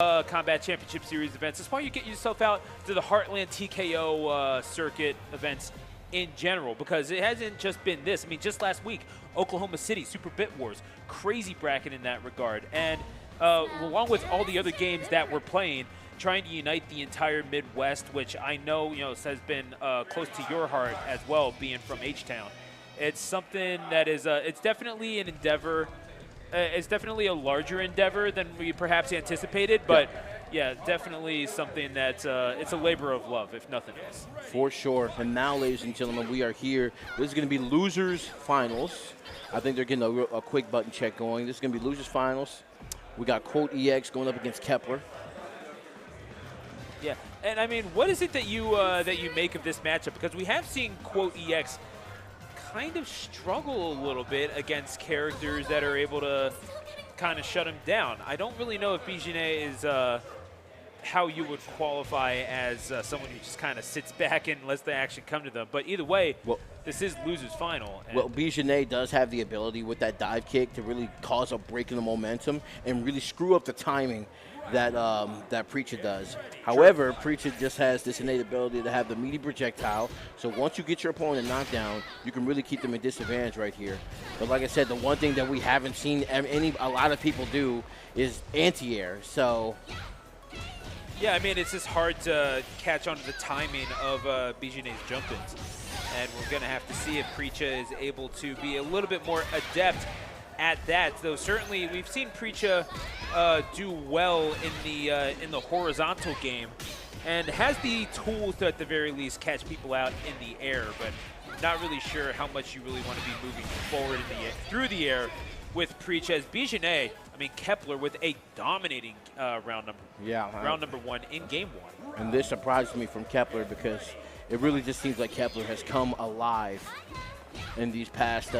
Combat Championship Series events. That's why you get yourself out to the Heartland TKO circuit events in general, because it hasn't just been this. I mean, just last week, Oklahoma City, Super Bit Wars, crazy bracket in that regard. And along with all the other games that we're playing, trying to unite the entire Midwest, which I know, has been close to your heart as well, being from H-Town. It's something that is, it's definitely an endeavor. It's definitely a larger endeavor than we perhaps anticipated, but yeah, definitely something that's it's a labor of love, if nothing else. For sure. And now, ladies and gentlemen, we are here. This is going to be losers finals. I think they're getting a quick button check going. This is going to be losers finals. We got Quote.EX going up against Kepler. Yeah, and I mean, what is it that you make of this matchup? Because we have seen Quote.EX kind of struggle a little bit against characters that are able to kind of shut him down. I don't really know if Bijane is how you would qualify as someone who just kind of sits back and lets the action come to them. But either way, this is losers final. Well, Bijane does have the ability with that dive kick to really cause a break in the momentum and really screw up the timing that that Preacher does. However, Preacher just has this innate ability to have the meaty projectile. So once you get your opponent knocked down, you can really keep them at disadvantage right here. But like I said, the one thing that we haven't seen a lot of people do is anti-air. So yeah, I mean, it's just hard to catch on to the timing of Bijane's jump-ins. And we're going to have to see if Preacher is able to be a little bit more adept at that, though certainly we've seen Preacher do well in the horizontal game, and has the tools to, at the very least, catch people out in the air. But not really sure how much you really want to be moving forward through the air with Preacher. As Bijane, I mean, Kepler with a dominating round number one in game one. And this surprised me from Kepler because it really just seems like Kepler has come alive in these past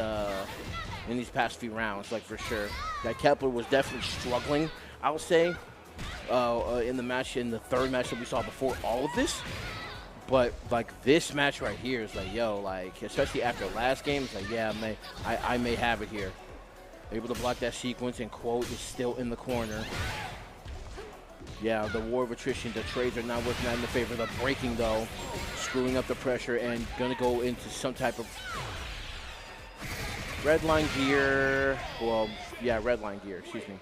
few rounds, like for sure. That Kepler was definitely struggling, I would say, in the third match that we saw before all of this. But like this match right here is like, yo, like especially after last game, it's like, yeah, I may have it here. Able to block that sequence, and Quote is still in the corner. Yeah, the war of attrition, the trades are not working out in the favor. The breaking, though, screwing up the pressure and going to go into some type of red line gear. Well, yeah, red line gear, excuse me.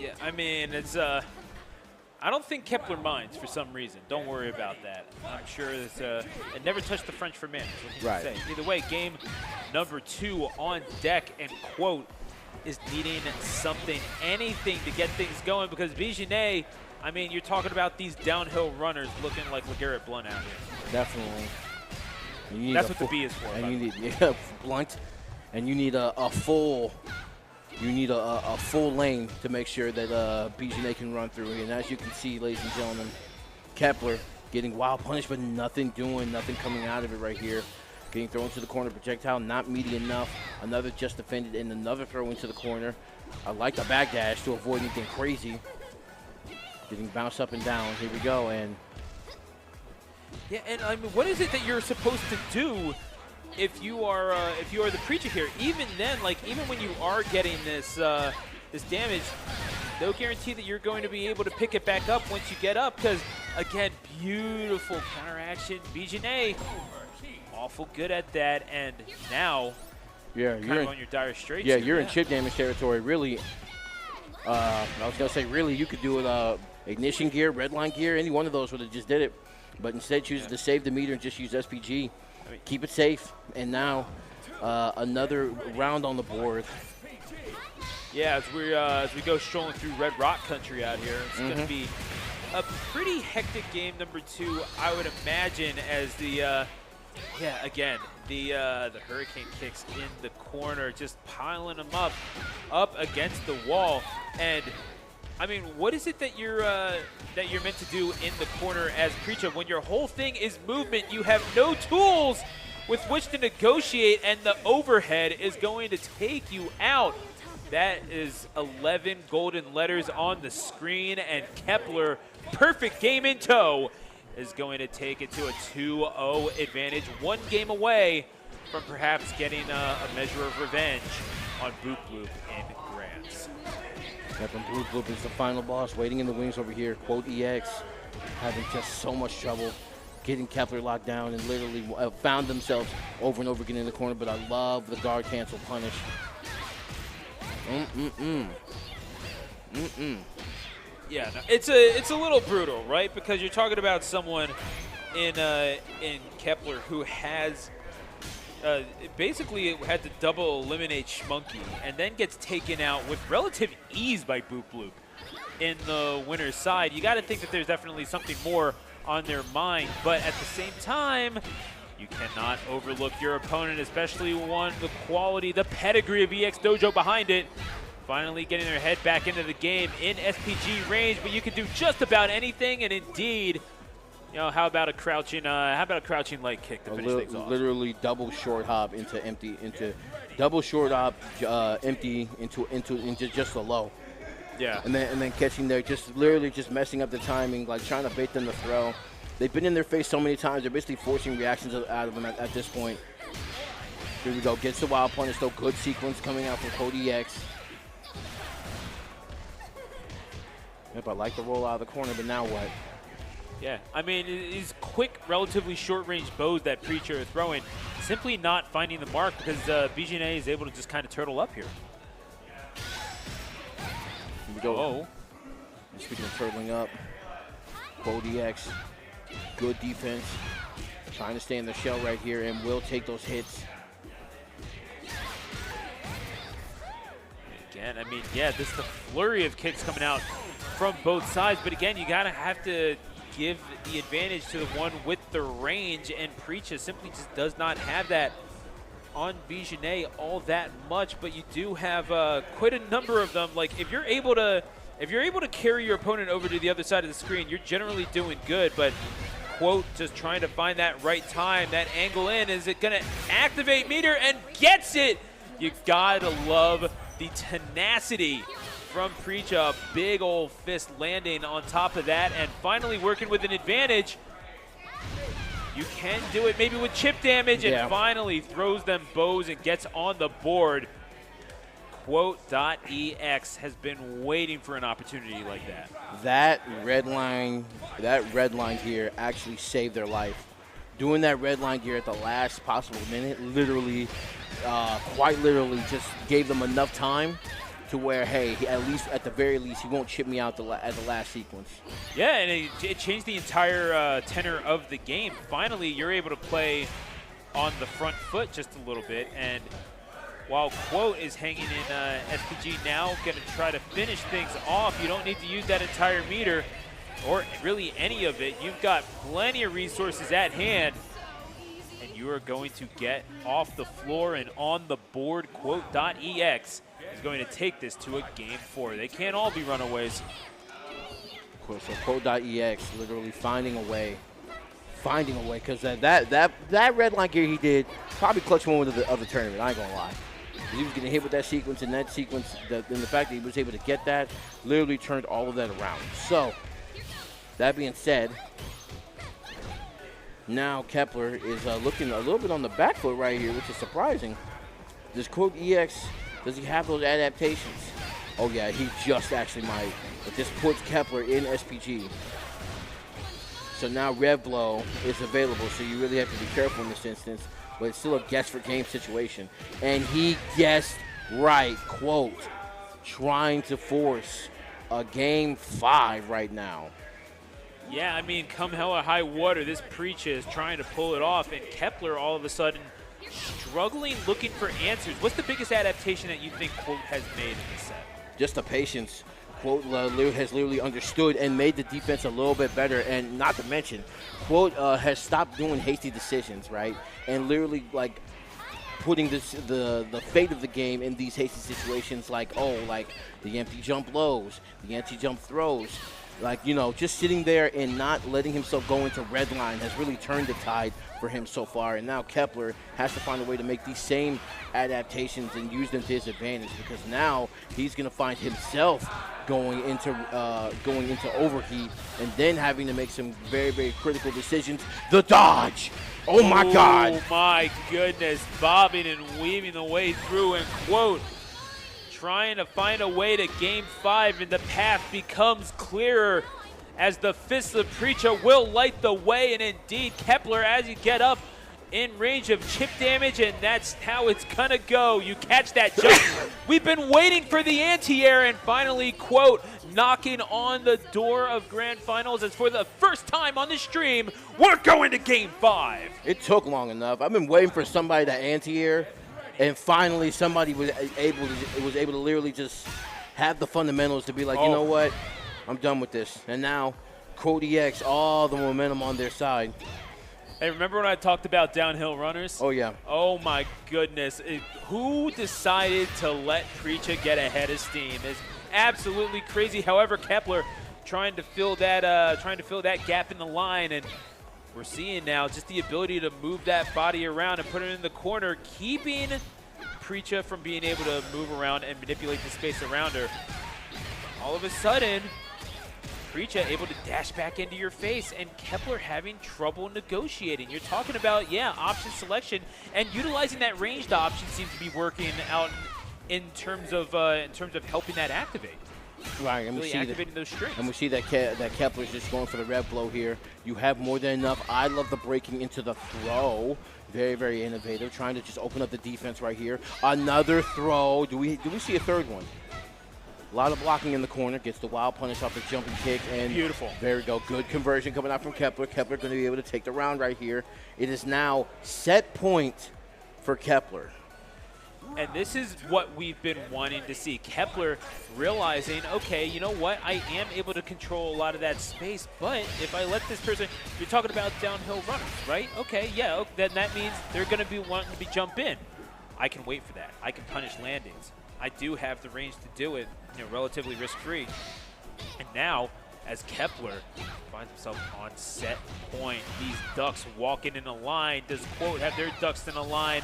Yeah, I mean, it's I don't think Kepler minds for some reason. Don't worry about that. I'm sure it's it never touched the French for men, is what you can say. Either way, game number 2 on deck, and Quote is needing something, anything to get things going, because Bijane, I mean, you're talking about these downhill runners looking like LeGarrette Blunt out here. Definitely. That's what the B is for. And you need Blunt, and you need a full lane to make sure that Bijane can run through. And as you can see, ladies and gentlemen, Kepler getting wild punished, but nothing coming out of it right here. Getting thrown to the corner projectile, not meaty enough. Another just defended, and another throw into the corner. I like the backdash to avoid anything crazy. Getting bounced up and down. Here we go, and yeah, and I mean, what is it that you're supposed to do if you are the Preacher here? Even then, like even when you are getting this this damage, no guarantee that you're going to be able to pick it back up once you get up. Because again, beautiful counter action, Bijane, awful good at that, and now you're on your dire straits. Yeah, you're in chip damage territory. Really, I was gonna say really, you could do it ignition gear, red line gear, any one of those would have just did it. But instead chooses to save the meter and just use SPG. Keep it safe. And now another round on the board. Yeah, as we go strolling through Red Rock country out here, it's going to be a pretty hectic game number 2, I would imagine, as the Hurricane kicks in the corner, just piling them up against the wall. And I mean, what is it that you're meant to do in the corner as Preacher when your whole thing is movement? You have no tools with which to negotiate, and the overhead is going to take you out. That is 11 golden letters on the screen, and Kepler, perfect game in tow, is going to take it to a 2-0 advantage, 1 game away from perhaps getting a measure of revenge on Boop Bloop in Grants. Got them Blue Bloop is the final boss, waiting in the wings over here. Quote.EX having just so much trouble getting Kepler locked down and literally found themselves over and over again in the corner, but I love the guard cancel punish. Yeah, no, it's a little brutal, right? Because you're talking about someone in Kepler who has basically had to double eliminate Schmunky and then gets taken out with relative ease by Boop Bloop in the winner's side. You got to think that there's definitely something more on their mind, but at the same time, you cannot overlook your opponent, especially one the quality, the pedigree of EX Dojo behind it. Finally getting their head back into the game in SPG range, but you can do just about anything, and indeed, you know, how about a crouching leg kick to finish things off? Literally double short hop into empty, double short hop empty into just a low. Yeah. And then catching there, just literally just messing up the timing, like trying to bait them to throw. They've been in their face so many times, they're basically forcing reactions out of them at this point. Here we go, gets the wild punish though, good sequence coming out from Quote.EX. Yep, I like the roll out of the corner, but now what? Yeah, I mean, these quick, relatively short-range bows that Preacher are throwing, simply not finding the mark because BGNA is able to just kind of turtle up here. Here we go. Oh. Speaking of turtling up, Quote.EX, good defense, trying to stay in the shell right here and will take those hits. Again, I mean, yeah, this is the flurry of kicks coming out from both sides, but again, you gotta have to give the advantage to the one with the range, and Preacher simply just does not have that on BGNA all that much, but you do have quite a number of them. Like, if you're able to carry your opponent over to the other side of the screen, you're generally doing good, but Quote just trying to find that right time, that angle in. Is it gonna activate meter and gets it? You gotta love the tenacity from Preacher. Big old fist landing on top of that and finally working with an advantage. You can do it maybe with chip damage, and finally throws them bows and gets on the board. Quote.EX has been waiting for an opportunity like that. That red line gear actually saved their life. Doing that red line gear at the last possible minute literally, quite literally just gave them enough time to where, hey, at the very least, he won't chip me out at the last sequence. Yeah, and it changed the entire tenor of the game. Finally, you're able to play on the front foot just a little bit, and while Quote is hanging in SPG now, going to try to finish things off. You don't need to use that entire meter, or really any of it. You've got plenty of resources at hand, and you are going to get off the floor and on the board. Quote.EX is going to take this to a game 4. They can't all be runaways. So Quote.EX literally finding a way, because that red line gear he did probably clutch moment of the tournament. I ain't gonna lie. He was getting hit with that sequence, and that sequence, and the fact that he was able to get that, literally turned all of that around. So, that being said, now Kepler is looking a little bit on the back foot right here, which is surprising. Does Quote.EX, does he have those adaptations? Oh yeah, he just actually might. But this puts Kepler in SPG. So now Rev Blow is available, so you really have to be careful in this instance. But it's still a guess for game situation. And he guessed right. Quote, trying to force a game 5 right now. Yeah, I mean, come hell or high water, this Preacher is trying to pull it off, and Kepler all of a sudden struggling, looking for answers. What's the biggest adaptation that you think Quote has made in this set? Just the patience. Quote has literally understood and made the defense a little bit better, and not to mention, Quote has stopped doing hasty decisions, right? And literally, like, putting the fate of the game in these hasty situations, like the empty jump lows, the empty jump throws. Like, you know, just sitting there and not letting himself go into red line has really turned the tide for him so far. And now Kepler has to find a way to make these same adaptations and use them to his advantage, because now he's going to find himself going into overheat and then having to make some very, very critical decisions. The dodge! Oh my God! Oh my goodness, bobbing and weaving the way through, and Quote trying to find a way to Game 5, and the path becomes clearer as the fists of Preacher will light the way, and indeed Kepler, as you get up in range of chip damage, and that's how it's gonna go. You catch that jump. We've been waiting for the anti-air, and finally, Quote, knocking on the door of Grand Finals, as for the first time on the stream, we're going to Game 5. It took long enough. I've been waiting for somebody to anti-air, and finally somebody was able to literally just have the fundamentals to be like, you know what, I'm done with this. And now, Quote.EX, all the momentum on their side. Hey, remember when I talked about downhill runners? Oh, yeah. Oh, my goodness. Who decided to let Preacher get ahead of steam? It's absolutely crazy. However, Kepler trying to fill that gap in the line, and we're seeing now just the ability to move that body around and put it in the corner, keeping Preacher from being able to move around and manipulate the space around her. All of a sudden, Preacher able to dash back into your face, and Kepler having trouble negotiating. You're talking about, option selection, and utilizing that ranged option seems to be working out in terms of helping that activate. Right, and really activating those strings. And we see that Kepler's just going for the red blow here. You have more than enough. I love the breaking into the throw. Very, very innovative, trying to just open up the defense right here. Another throw. Do we see a third one? A lot of blocking in the corner, gets the wild punish off the jumping kick, and beautiful. There we go. Good conversion coming out from Kepler. Kepler going to be able to take the round right here. It is now set point for Kepler. And this is what we've been wanting to see. Kepler realizing, okay, you know what? I am able to control a lot of that space, but if I let this person, you're talking about downhill runners, right? Okay, yeah, then that means they're going to be wanting to jump in. I can wait for that. I can punish landings. I do have the range to do it, relatively risk-free. And now, as Kepler finds himself on set point, these ducks walking in a line. Does Quote have their ducks in a line?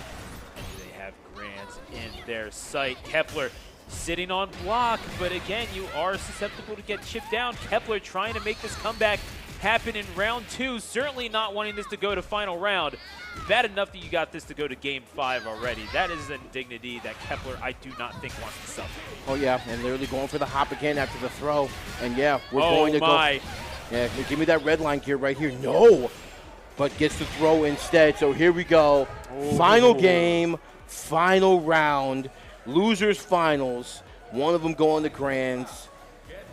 And do they have Grands in their sight? Kepler sitting on block, but again, you are susceptible to get chipped down. Kepler trying to make this comeback happen in round 2, certainly not wanting this to go to final round. Bad enough that you got this to go to Game 5 already. That is an indignity that Kepler, I do not think, wants to suffer. Oh, yeah, and literally going for the hop again after the throw. And, yeah, we're going to go. Yeah, give me that red line gear right here. No, but gets the throw instead. So here we go. Ooh. Final game, final round, losers finals. One of them going to Grands.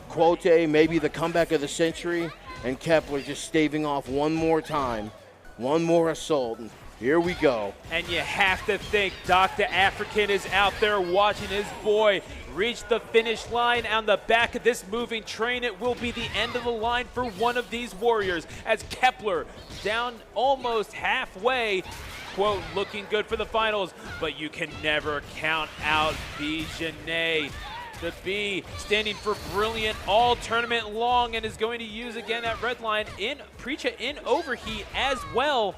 Quote, maybe the comeback of the century, and Kepler just staving off one more time. One more assault. Here we go. And you have to think Dr. African is out there watching his boy reach the finish line on the back of this moving train. It will be the end of the line for one of these warriors, as Kepler down almost halfway. Quote, looking good for the finals, but you can never count out Bijane. The B standing for brilliant all tournament long, and is going to use again that red line in Preacher in overheat as well.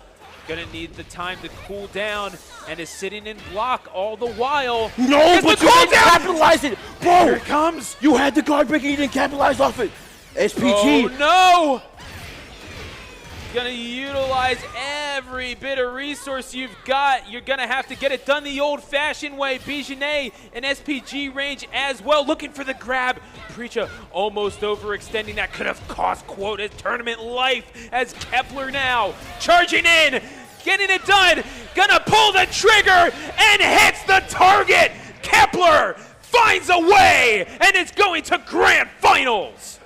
Gonna need the time to cool down, and is sitting in block all the while. No, but you didn't capitalize it. Bro, here it comes. You had the guard breaking, you didn't capitalize off it. SPG. Oh no! Gonna utilize every bit of resource you've got. You're gonna have to get it done the old-fashioned way. Bijane in SPG range as well, looking for the grab. Preacher almost overextending. That could have cost Quote his tournament life, as Kepler now charging in, getting it done, gonna pull the trigger and hits the target. Kepler finds a way, and it's going to Grand Finals.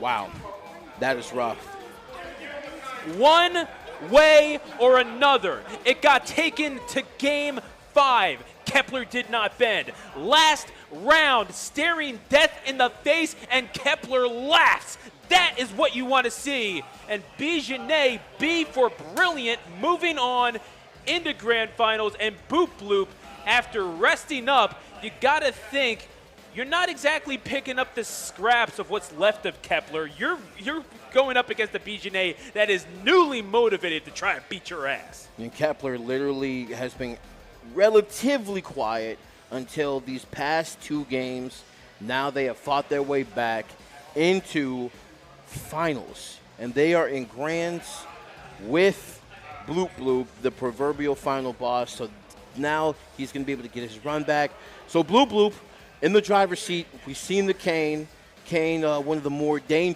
Wow. That is rough. One way or another, it got taken to Game 5. Kepler did not bend. Last round, staring death in the face, and Kepler laughs. That is what you want to see. And Bijane, B for brilliant, moving on into Grand Finals, and Boop Bloop, after resting up, you got to think, you're not exactly picking up the scraps of what's left of Kepler. You're going up against the Bijane that is newly motivated to try and beat your ass. And Kepler literally has been relatively quiet until these past 2 games. Now they have fought their way back into finals. And they are in Grands with Bloop Bloop, the proverbial final boss. So now he's going to be able to get his run back. So Blue Bloop in the driver's seat. We've seen the Kane. Kane, one of the more dangerous